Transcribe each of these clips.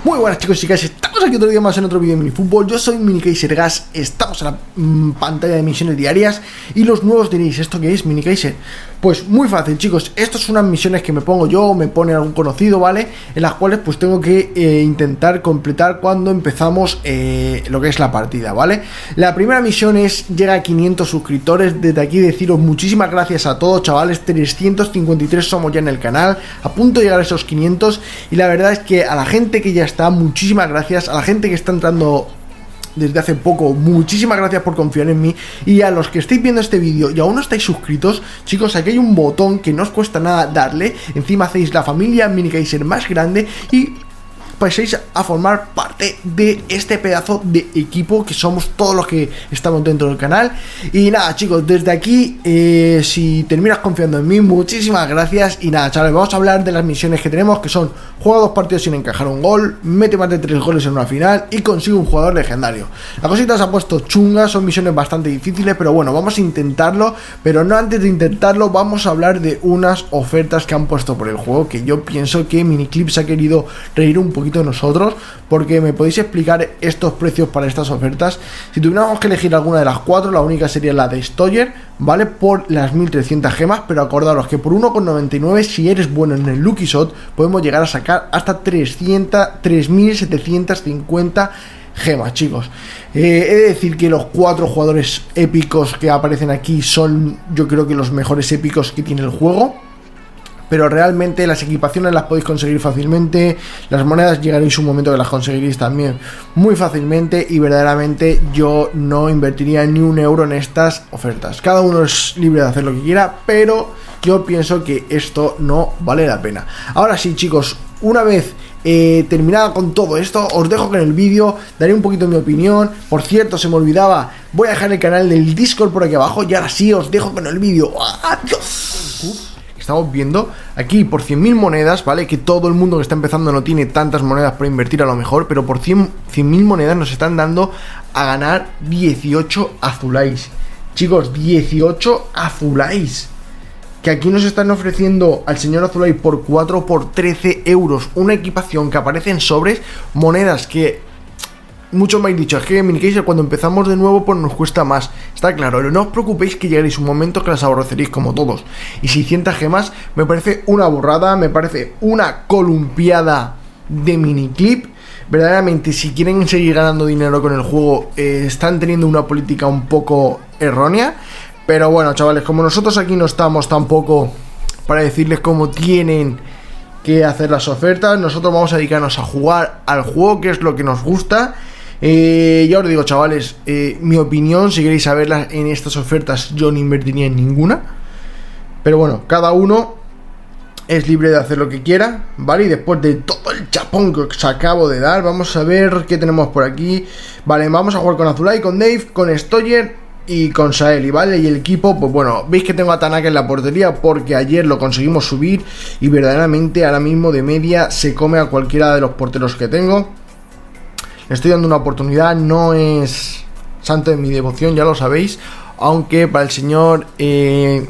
Muy buenas chicos y chicas, estamos aquí otro día más en otro vídeo de minifútbol. Yo soy MiniKaiserGas, estamos en la pantalla de misiones diarias. Y los nuevos diréis, ¿esto qué es, MiniKaiser? Pues muy fácil chicos, estas son unas misiones que me pongo yo o me pone algún conocido, ¿vale? En las cuales pues tengo que intentar completar cuando empezamos lo que es la partida, ¿vale? La primera misión es, llega a 500 suscriptores. Desde aquí deciros muchísimas gracias a todos chavales, 353 somos ya en el canal, a punto de llegar a esos 500. Y la verdad es que a la gente que ya está, muchísimas gracias. A la gente que está entrando desde hace poco, muchísimas gracias por confiar en mí. Y a los que estáis viendo este vídeo y aún no estáis suscritos, chicos, aquí hay un botón que no os cuesta nada darle. Encima hacéis la familia MiniKaiser más grande y paséis a formar parte de este pedazo de equipo que somos todos los que estamos dentro del canal. Y nada chicos, desde aquí si terminas confiando en mí, muchísimas gracias. Y nada chavales, vamos a hablar de las misiones que tenemos, que son: juega 2 partidos sin encajar un gol, mete más de 3 goles en una final y consigue un jugador legendario. La cosita se ha puesto chunga, son misiones bastante difíciles, pero bueno, vamos a intentarlo. Pero no, antes de intentarlo vamos a hablar de unas ofertas que han puesto por el juego, que yo pienso que Miniclip se ha querido reír un poquito de nosotros, porque me podéis explicar estos precios para estas ofertas. Si tuviéramos que elegir alguna de las 4, la única sería la de Stoyer, ¿vale? Por las 1300 gemas, pero acordaros que por 1,99, si eres bueno en el Lucky Shot, podemos llegar a sacar hasta 3750 gemas, chicos. He de decir que los 4 jugadores épicos que aparecen aquí son, yo creo que los mejores épicos que tiene el juego. Pero realmente las equipaciones las podéis conseguir fácilmente. Las monedas llegaréis un momento que las conseguiréis también muy fácilmente. Y verdaderamente yo no invertiría ni un euro en estas ofertas. Cada uno es libre de hacer lo que quiera, pero yo pienso que esto no vale la pena. Ahora sí chicos, una vez terminada con todo esto, os dejo con el vídeo, daré un poquito mi opinión. Por cierto, se me olvidaba, voy a dejar el canal del Discord por aquí abajo. Y ahora sí, os dejo con el vídeo. ¡Adiós! Estamos viendo aquí por 100.000 monedas, ¿vale? Que todo el mundo que está empezando no tiene tantas monedas para invertir a lo mejor, pero por 100.000 monedas nos están dando a ganar 18 azuláis. Chicos, 18 azuláis. Que aquí nos están ofreciendo al señor Azulay por 4 por 13 euros. Una equipación que aparece en sobres, monedas que muchos me habéis dicho, es que MiniKaiser cuando empezamos de nuevo pues nos cuesta más. Está claro, pero no os preocupéis que llegaréis un momento que las aborreceréis como todos. Y 600 gemas me parece una burrada, me parece una columpiada de Miniclip. Verdaderamente, si quieren seguir ganando dinero con el juego, están teniendo una política un poco errónea. Pero bueno, chavales, como nosotros aquí no estamos tampoco para decirles cómo tienen que hacer las ofertas, nosotros vamos a dedicarnos a jugar al juego, que es lo que nos gusta. Ya os digo chavales, mi opinión, si queréis saberla, en estas ofertas yo no invertiría en ninguna. Pero bueno, cada uno es libre de hacer lo que quiera, ¿vale? Y después de todo el chapón que os acabo de dar, vamos a ver qué tenemos por aquí. Vale, vamos a jugar con Azulay, con Dave, con Stoyer y con Saeli, ¿vale? Y el equipo, pues bueno, veis que tengo a Tanaka en la portería porque ayer lo conseguimos subir. Y verdaderamente ahora mismo de media se come a cualquiera de los porteros que tengo. Le estoy dando una oportunidad, no es santo de mi devoción, ya lo sabéis. Aunque para el señor Ay,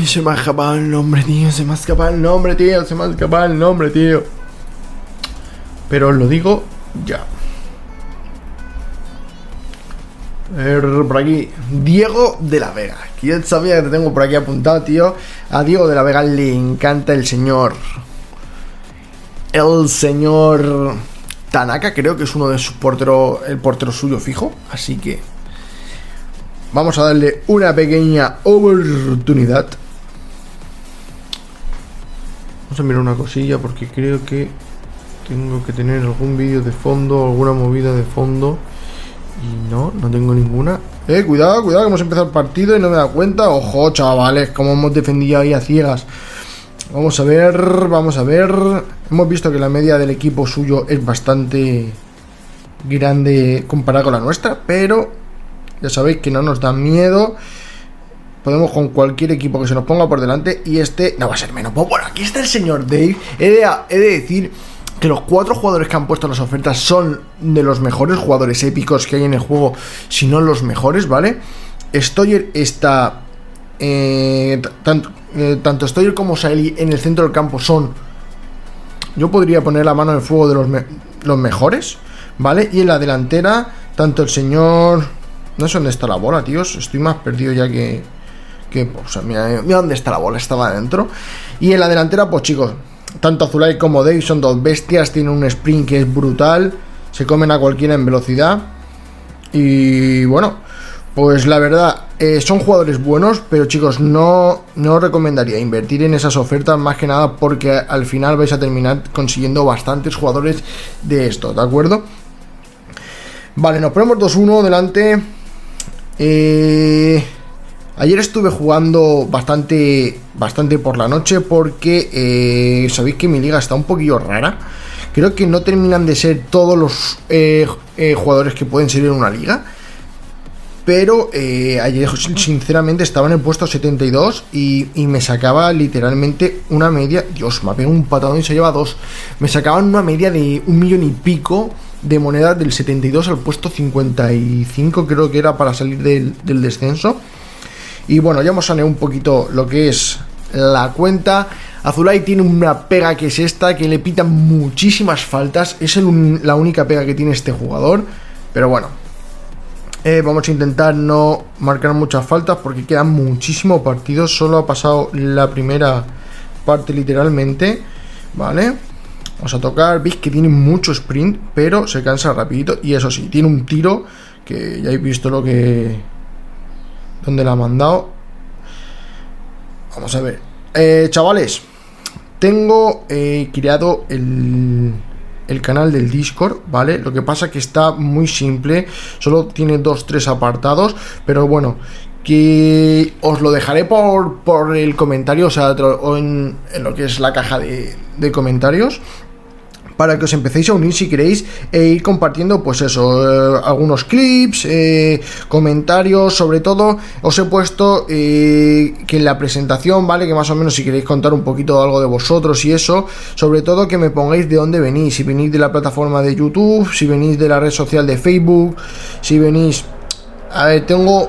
se me ha escapado el nombre, tío. Se me ha escapado el nombre, tío. Se me ha escapado el nombre, tío. Pero os lo digo ya. Por aquí, Diego de la Vega. Que yo sabía que te tengo por aquí apuntado, tío. A Diego de la Vega le encanta el señor Tanaka, creo que es uno de sus porteros, el portero suyo fijo. Así que vamos a darle una pequeña oportunidad. Vamos a mirar una cosilla porque creo que tengo que tener algún vídeo de fondo, alguna movida de fondo. Y no tengo ninguna. Cuidado, que hemos empezado el partido y no me he dado cuenta. Ojo, chavales, como hemos defendido ahí a ciegas. Vamos a ver. Hemos visto que la media del equipo suyo es bastante grande comparada con la nuestra, pero ya sabéis que no nos da miedo. Podemos con cualquier equipo que se nos ponga por delante. Y este no va a ser menos. Pues bueno, aquí está el señor Dave. He de decir que los 4 jugadores que han puesto las ofertas son de los mejores jugadores épicos que hay en el juego, si no los mejores, ¿vale? Stoyer está tanto Stoyer como Saeli en el centro del campo son yo podría poner la mano en el fuego de los mejores, ¿vale? Y en la delantera, tanto el señor... No sé dónde está la bola, tíos. Estoy más perdido ya que o sea, mira dónde está la bola, estaba adentro. Y en la delantera, pues chicos, tanto Azulay como Dave son dos bestias. Tienen un sprint que es brutal, se comen a cualquiera en velocidad. Y bueno, pues la verdad, son jugadores buenos, pero chicos, no os recomendaría invertir en esas ofertas, más que nada porque al final vais a terminar consiguiendo bastantes jugadores de esto, ¿de acuerdo? Vale, nos ponemos 2-1 delante. Ayer estuve jugando bastante por la noche porque sabéis que mi liga está un poquillo rara. Creo que no terminan de ser todos los jugadores que pueden ser en una liga. Pero ayer sinceramente estaba en el puesto 72 y me sacaba literalmente una media. Dios, me ha pegado un patadón y se lleva 2. Me sacaban una media de 1 millón y pico de monedas del 72 al puesto 55, creo que era, para salir del descenso. Y bueno, ya hemos saneado un poquito lo que es la cuenta. Azulay tiene una pega que es esta, que le pitan muchísimas faltas. Es la única pega que tiene este jugador. Pero bueno, vamos a intentar no marcar muchas faltas porque quedan muchísimos partidos. Solo ha pasado la primera parte literalmente. Vale, vamos a tocar. Veis que tiene mucho sprint, pero se cansa rapidito. Y eso sí, tiene un tiro que ya habéis visto dónde la ha mandado. Vamos a ver, chavales, tengo creado el canal del Discord, ¿vale? Lo que pasa que está muy simple, solo tiene 2-3 apartados, pero bueno, que os lo dejaré por el comentario, o sea, o en lo que es la caja de comentarios, para que os empecéis a unir si queréis e ir compartiendo, pues eso, algunos clips, comentarios. Sobre todo os he puesto que en la presentación, ¿vale? Que más o menos si queréis contar un poquito algo de vosotros y eso, sobre todo que me pongáis de dónde venís, si venís de la plataforma de YouTube, si venís de la red social de Facebook, si venís... A ver, tengo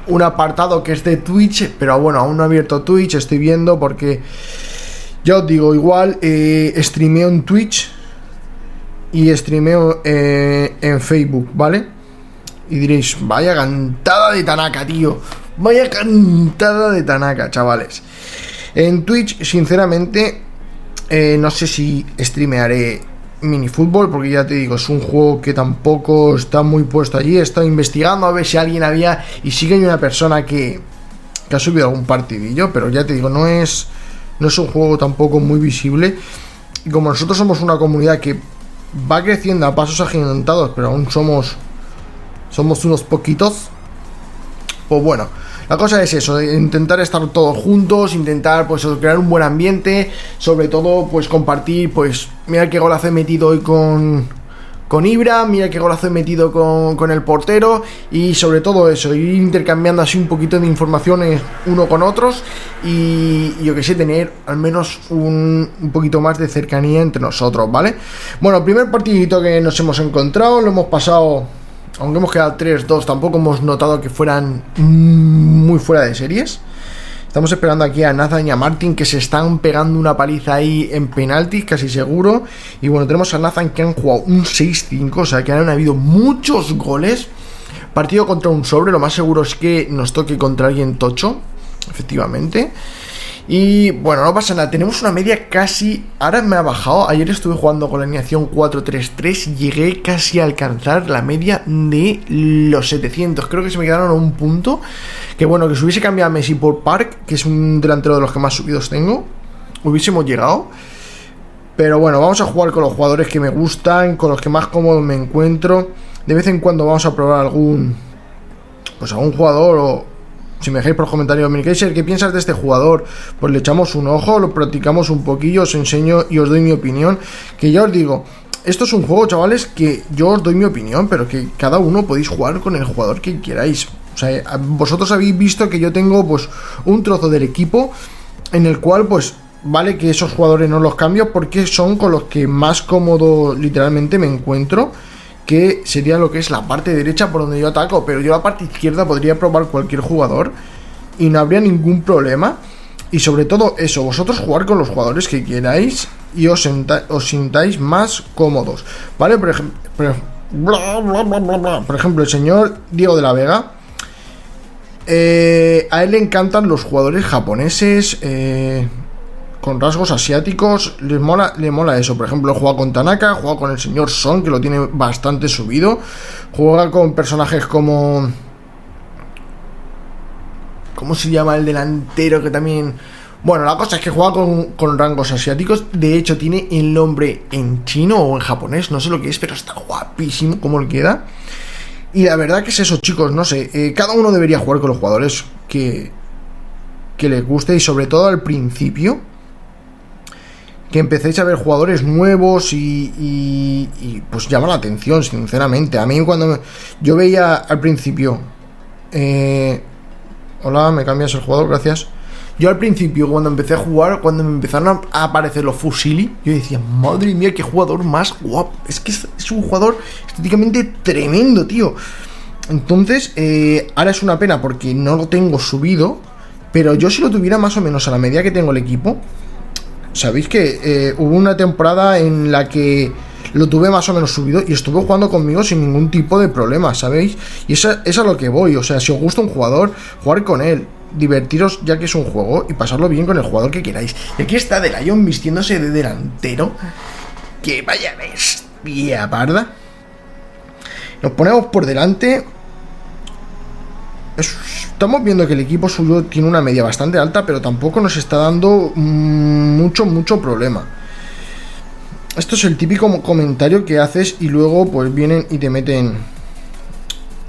un apartado que es de Twitch, pero bueno, aún no he abierto Twitch, estoy viendo porque... Ya os digo, igual streameo en Twitch y streameo en Facebook, ¿vale? Y diréis, vaya cantada de Tanaka, tío. Vaya cantada de Tanaka, chavales. En Twitch, sinceramente, no sé si streamearé minifútbol, porque ya te digo, es un juego que tampoco está muy puesto allí. He estado investigando a ver si alguien había... Y sí que hay una persona que ha subido algún partidillo, pero ya te digo, no es un juego tampoco muy visible. Y como nosotros somos una comunidad que va creciendo a pasos agigantados, pero aún somos unos poquitos, pues bueno, la cosa es eso, intentar estar todos juntos, intentar pues crear un buen ambiente, sobre todo pues compartir, pues mira qué golazo he metido hoy con Ibra, mira qué golazo he metido con el portero, y sobre todo eso, ir intercambiando así un poquito de informaciones uno con otros, y yo que sé, tener al menos un poquito más de cercanía entre nosotros, ¿vale? Bueno, el primer partidito que nos hemos encontrado, lo hemos pasado, aunque hemos quedado 3-2, tampoco hemos notado que fueran muy fuera de series. Estamos esperando aquí a Nathan y a Martin, que se están pegando una paliza ahí en penaltis, casi seguro. Y bueno, tenemos a Nathan, que han jugado un 6-5, o sea que han habido muchos goles. Partido contra un sobre, lo más seguro es que nos toque contra alguien tocho, efectivamente. Y bueno, no pasa nada, tenemos una media casi... Ahora me ha bajado, ayer estuve jugando con la alineación 4-3-3 y llegué casi a alcanzar la media de los 700. Creo que se me quedaron a un punto. Que bueno, que si hubiese cambiado a Messi por Park, que es un delantero de los que más subidos tengo, hubiésemos llegado. Pero bueno, vamos a jugar con los jugadores que me gustan, con los que más cómodo me encuentro. De vez en cuando vamos a probar algún jugador, o... Si me dejáis por los comentarios, Milkaiser, ¿qué piensas de este jugador? Pues le echamos un ojo, lo practicamos un poquillo, os enseño y os doy mi opinión. Que ya os digo, esto es un juego, chavales, que yo os doy mi opinión, pero que cada uno podéis jugar con el jugador que queráis. O sea, vosotros habéis visto que yo tengo pues un trozo del equipo en el cual pues vale que esos jugadores no los cambio porque son con los que más cómodo literalmente me encuentro, que sería lo que es la parte derecha por donde yo ataco, pero yo la parte izquierda podría probar cualquier jugador y no habría ningún problema. Y sobre todo eso, vosotros jugar con los jugadores que queráis y os sintáis más cómodos, ¿vale? Por ejemplo, el señor Diego de la Vega, a él le encantan los jugadores japoneses con rasgos asiáticos, le mola eso. Por ejemplo, juega con Tanaka, juega con el señor Son, que lo tiene bastante subido, juega con personajes como... ¿Cómo se llama el delantero que también...? Bueno, la cosa es que juega con rangos asiáticos. De hecho, tiene el nombre en chino o en japonés, no sé lo que es, pero está guapísimo cómo le queda. Y la verdad que es eso, chicos, no sé, cada uno debería jugar con los jugadores que les guste, y sobre todo al principio, que empecéis a ver jugadores nuevos y pues llama la atención, sinceramente. A mí cuando yo veía al principio... hola, me cambias el jugador, gracias. Yo al principio, cuando empecé a jugar, cuando me empezaron a aparecer los Fusili, yo decía, madre mía, qué jugador más guapo. Es que es un jugador estéticamente tremendo, tío. Entonces, ahora es una pena porque no lo tengo subido, pero yo si lo tuviera más o menos a la medida que tengo el equipo... Sabéis que hubo una temporada en la que lo tuve más o menos subido y estuve jugando conmigo sin ningún tipo de problema, ¿sabéis? Y es a lo que voy. O sea, si os gusta un jugador, jugar con él, divertiros ya que es un juego, y pasarlo bien con el jugador que queráis. Y aquí está De Lion vistiéndose de delantero. Que vaya bestia parda. Nos ponemos por delante. Estamos viendo que el equipo suyo tiene una media bastante alta, pero tampoco nos está dando mucho problema. Esto es el típico comentario que haces y luego pues vienen y te meten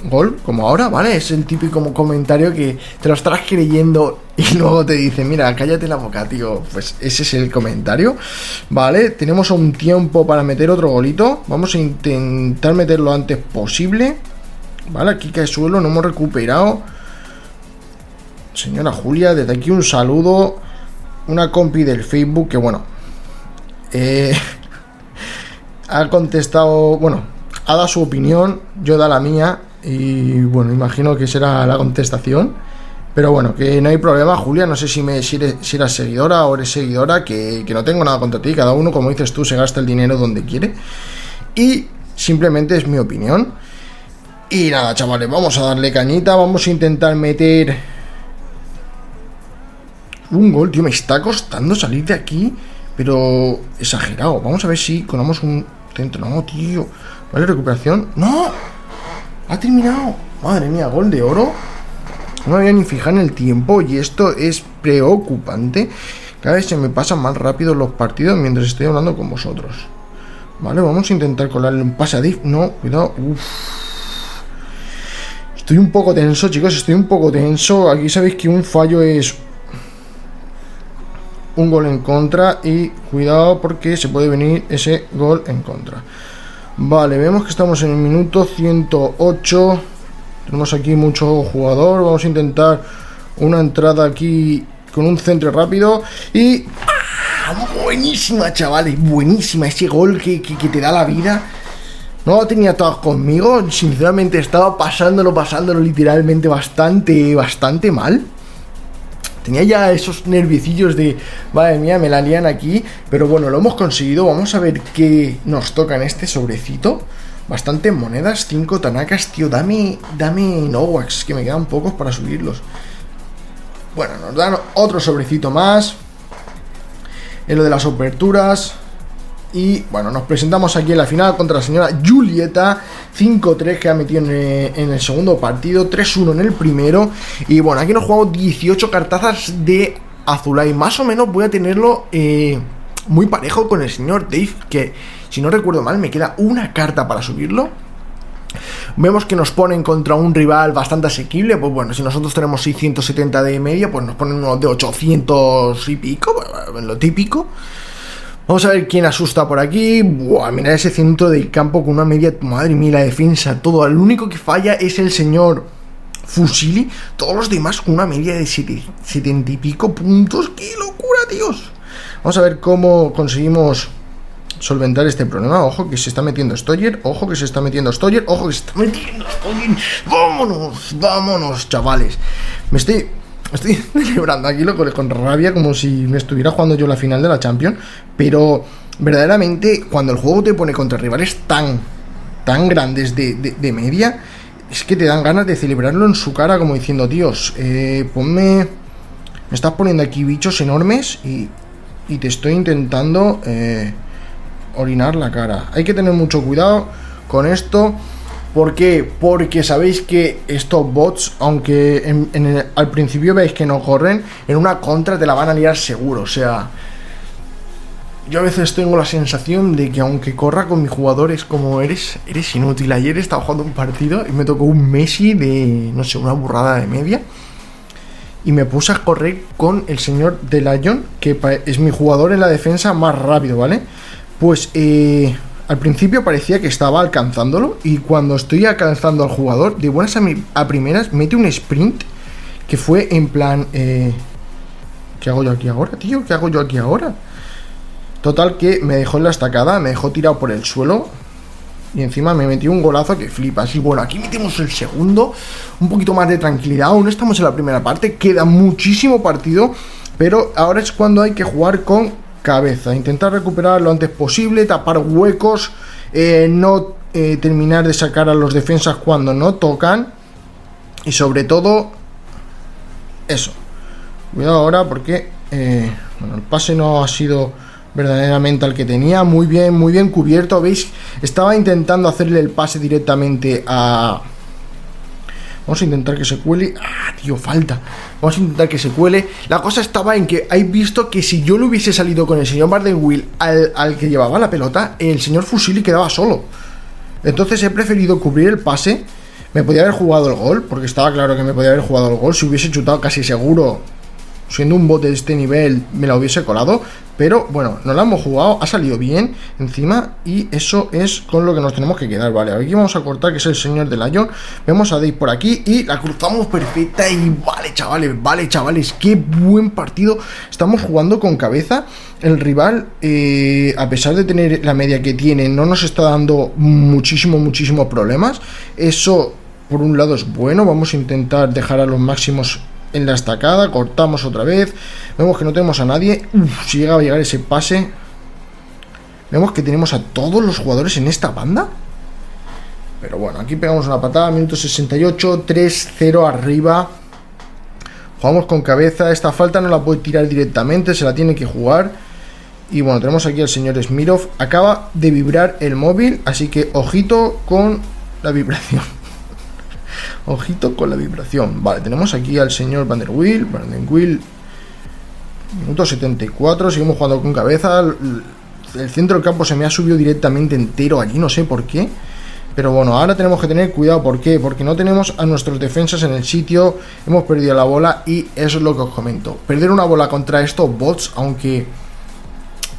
gol, como ahora, ¿vale? Es el típico comentario que te lo estarás creyendo y luego te dicen, mira, cállate la boca, tío. Pues ese es el comentario, ¿vale? Tenemos un tiempo para meter otro golito. Vamos a intentar meterlo lo antes posible. Vale, aquí cae suelo, no hemos recuperado. Señora Julia, desde aquí un saludo. Una compi del Facebook que, bueno, ha contestado, bueno, ha dado su opinión, yo da la mía. Y bueno, imagino que será la contestación. Pero bueno, que no hay problema, Julia. No sé si eras seguidora o eres seguidora, que no tengo nada contra ti. Cada uno, como dices tú, se gasta el dinero donde quiere. Y simplemente es mi opinión. Y nada, chavales, vamos a darle cañita. Vamos a intentar meter un gol, tío. Me está costando salir de aquí, pero exagerado. Vamos a ver si colamos un centro. No, tío. Vale, recuperación. ¡No! Ha terminado. Madre mía, gol de oro. No me había ni fijado en el tiempo. Y esto es preocupante. Cada vez se me pasan más rápido los partidos mientras estoy hablando con vosotros. Vale, vamos a intentar colarle un pase a Div. No, cuidado. Uff. Estoy un poco tenso, chicos, estoy un poco tenso. Aquí sabéis que un fallo es un gol en contra. Y cuidado porque se puede venir ese gol en contra. Vale, vemos que estamos en el minuto 108. Tenemos aquí mucho jugador. Vamos a intentar una entrada aquí con un centro rápido. Y... ¡ah! Buenísima, chavales, buenísima. Ese gol que te da la vida. No lo tenía todas conmigo. Sinceramente estaba pasándolo literalmente bastante mal. Tenía ya esos nerviecillos de, madre mía, me la lían aquí. Pero bueno, lo hemos conseguido. Vamos a ver qué nos toca en este sobrecito. Bastantes monedas, 5 Tanakas. Tío, dame Nowax, que me quedan pocos para subirlos. Bueno, nos dan otro sobrecito más en lo de las aperturas. Y bueno, nos presentamos aquí en la final contra la señora Julieta. 5-3 que ha metido en el segundo partido, 3-1 en el primero. Y bueno, aquí nos jugamos 18 cartazas de Azulay. Más o menos voy a tenerlo muy parejo con el señor Dave, que si no recuerdo mal me queda una carta para subirlo. Vemos que nos ponen contra un rival bastante asequible. Pues bueno, si nosotros tenemos 670 de media, pues nos ponen unos de 800 y pico, lo típico. Vamos a ver quién asusta por aquí. Buah, mirad ese centro del campo con una media. Madre mía, la defensa, todo. El único que falla es el señor Fusili. Todos los demás con una media de 70 y pico puntos. ¡Qué locura, tíos! Vamos a ver cómo conseguimos solventar este problema. Ojo que se está metiendo Stoyer. Ojo que se está metiendo Stoyer. Ojo que se está metiendo Stoyer. Vámonos, chavales. Estoy celebrando aquí con rabia, como si me estuviera jugando yo la final de la Champions. Pero verdaderamente, cuando el juego te pone contra rivales tan grandes de media, es que te dan ganas de celebrarlo en su cara, como diciendo, tíos, me estás poniendo aquí bichos enormes y te estoy intentando orinar la cara. Hay que tener mucho cuidado con esto. ¿Por qué? Porque sabéis que estos bots, aunque al principio veis que no corren, en una contra te la van a liar seguro. O sea, yo a veces tengo la sensación de que aunque corra con mi jugador es como eres inútil. Ayer estaba jugando un partido y me tocó un Messi de, no sé, una burrada de media. Y me puse a correr con el señor de Lion, que es mi jugador en la defensa más rápido, ¿vale? Pues al principio parecía que estaba alcanzándolo, y cuando estoy alcanzando al jugador, de buenas a primeras, mete un sprint que fue en plan... ¿qué hago yo aquí ahora, tío? ¿Qué hago yo aquí ahora? Total que me dejó en la estacada, me dejó tirado por el suelo, y encima me metió un golazo que flipas. Y bueno, aquí metemos el segundo, un poquito más de tranquilidad. Aún estamos en la primera parte, queda muchísimo partido, pero ahora es cuando hay que jugar con cabeza, intentar recuperar lo antes posible, tapar huecos, no terminar de sacar a los defensas cuando no tocan, y sobre todo eso. Cuidado ahora porque bueno, el pase no ha sido verdaderamente al que tenía. Muy bien cubierto, ¿veis? Estaba intentando hacerle el pase directamente a... Vamos a intentar que se cuele. ¡Ah, tío, falta! Vamos a intentar que se cuele. La cosa estaba en que habéis visto que si yo le hubiese salido con el señor Vanderwill al que llevaba la pelota, el señor Fusili quedaba solo. Entonces he preferido cubrir el pase. Me podía haber jugado el gol, porque estaba claro que me podía haber jugado el gol. Si hubiese chutado casi seguro, siendo un bot de este nivel, me la hubiese colado. Pero bueno, no la hemos jugado, ha salido bien encima, y eso es con lo que nos tenemos que quedar. Vale, aquí vamos a cortar, que es el señor de Lion. Vemos a Dave por aquí y la cruzamos perfecta. Y vale chavales, qué buen partido. Estamos jugando con cabeza. El rival, a pesar de tener la media que tiene, no nos está dando muchísimos problemas. Eso por un lado es bueno. Vamos a intentar dejar a los máximos en la estacada, cortamos otra vez, vemos que no tenemos a nadie. Si llega a llegar ese pase, vemos que tenemos a todos los jugadores en esta banda. Pero bueno, aquí pegamos una patada, minuto 68, 3-0 arriba. Jugamos con cabeza, esta falta no la puede tirar directamente, se la tiene que jugar. Y bueno, tenemos aquí al señor Smirov, acaba de vibrar el móvil, así que ojito con la vibración. Ojito con la vibración. Vale, tenemos aquí al señor Vanderwill. Minuto 74. Seguimos jugando con cabeza. El centro del campo se me ha subido directamente entero allí. No sé por qué. Pero bueno, ahora tenemos que tener cuidado. ¿Por qué? Porque no tenemos a nuestros defensas en el sitio. Hemos perdido la bola y eso es lo que os comento. Perder una bola contra estos bots, aunque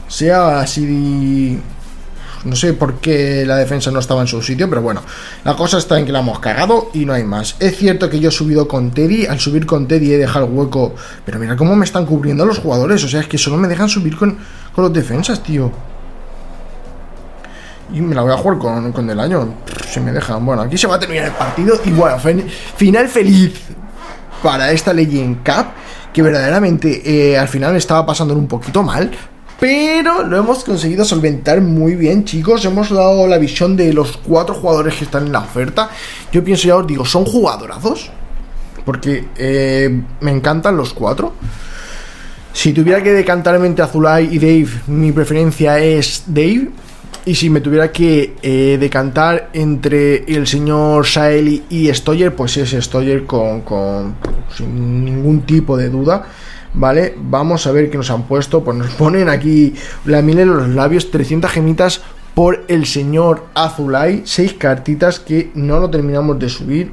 sea así... No sé por qué la defensa no estaba en su sitio, pero bueno, la cosa está en que la hemos cagado y no hay más. Es cierto que yo he subido con Teddy, al subir con Teddy he dejado el hueco, pero mira cómo me están cubriendo los jugadores, o sea, es que solo me dejan subir con los defensas, tío. Y me la voy a jugar con el año, si me dejan. Bueno, aquí se va a terminar el partido y bueno, final feliz para esta Legend Cup, que verdaderamente al final estaba pasando un poquito mal. Pero lo hemos conseguido solventar muy bien, chicos. Hemos dado la visión de los 4 jugadores que están en la oferta. Yo pienso, ya os digo, son jugadorazos, porque me encantan los 4. Si tuviera que decantarme entre Azulai y Dave, mi preferencia es Dave. Y si me tuviera que decantar entre el señor Saeli y Stoyer, pues es Stoyer sin ningún tipo de duda. Vale, vamos a ver qué nos han puesto. Pues nos ponen aquí la miel en los labios, 300 gemitas por el señor Azulai, 6 cartitas que no lo terminamos de subir.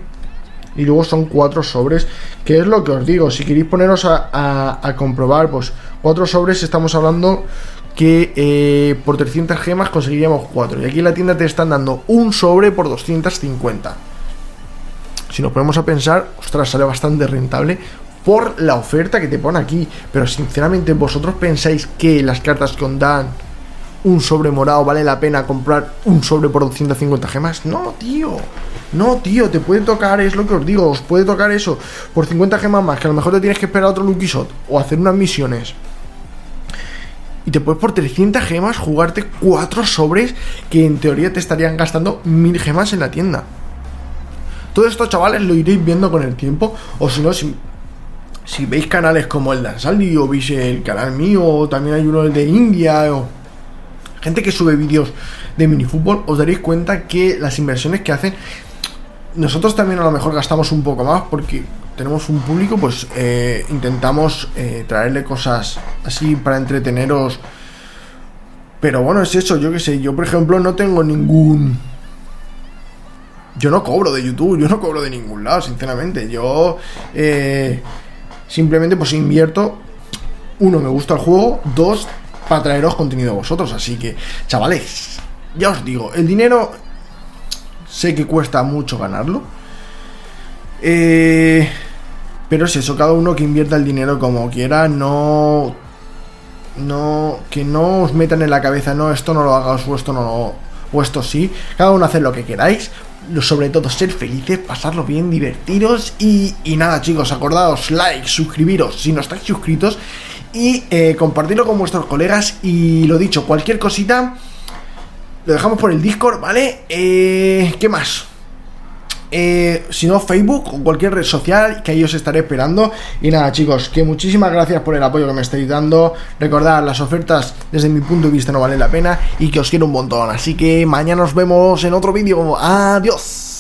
Y luego son 4 sobres, que es lo que os digo. Si queréis poneros a comprobar, pues 4 sobres, estamos hablando que por 300 gemas conseguiríamos 4. Y aquí en la tienda te están dando un sobre por 250. Si nos ponemos a pensar, ostras, sale bastante rentable por la oferta que te pone aquí. Pero sinceramente, ¿vosotros pensáis que las cartas que os dan un sobre morado vale la pena comprar un sobre por 250 gemas? No, tío. No, tío, te puede tocar, es lo que os digo, os puede tocar eso por 50 gemas más, que a lo mejor te tienes que esperar a otro Lucky Shot o hacer unas misiones. Y te puedes por 300 gemas jugarte 4 sobres que en teoría te estarían gastando 1000 gemas en la tienda. Todo esto, chavales, lo iréis viendo con el tiempo. O si no, si veis canales como el de Ansaldi, o veis el canal mío, o también hay uno de India, o gente que sube vídeos de minifútbol, os daréis cuenta que las inversiones que hacen, nosotros también a lo mejor gastamos un poco más porque tenemos un público, pues intentamos traerle cosas así para entreteneros. Pero bueno, es eso, yo qué sé, yo por ejemplo no tengo ningún... Yo no cobro de YouTube, yo no cobro de ningún lado, sinceramente. Yo simplemente pues invierto, uno, me gusta el juego, dos, para traeros contenido a vosotros. Así que, chavales, ya os digo, el dinero sé que cuesta mucho ganarlo, pero es eso, cada uno que invierta el dinero como quiera, que no os metan en la cabeza, no, esto no lo hagas, o esto no lo, o esto sí. Cada uno haced lo que queráis, sobre todo ser felices, pasarlo bien, divertiros y nada, chicos, acordaos, like, suscribiros si no estáis suscritos y compartirlo con vuestros colegas. Y lo dicho, cualquier cosita lo dejamos por el Discord, ¿vale? ¿Qué más? Si no, Facebook o cualquier red social, que ahí os estaré esperando. Y nada, chicos, que muchísimas gracias por el apoyo que me estáis dando. Recordad, las ofertas desde mi punto de vista no valen la pena y que os quiero un montón. Así que mañana nos vemos en otro vídeo. Adiós.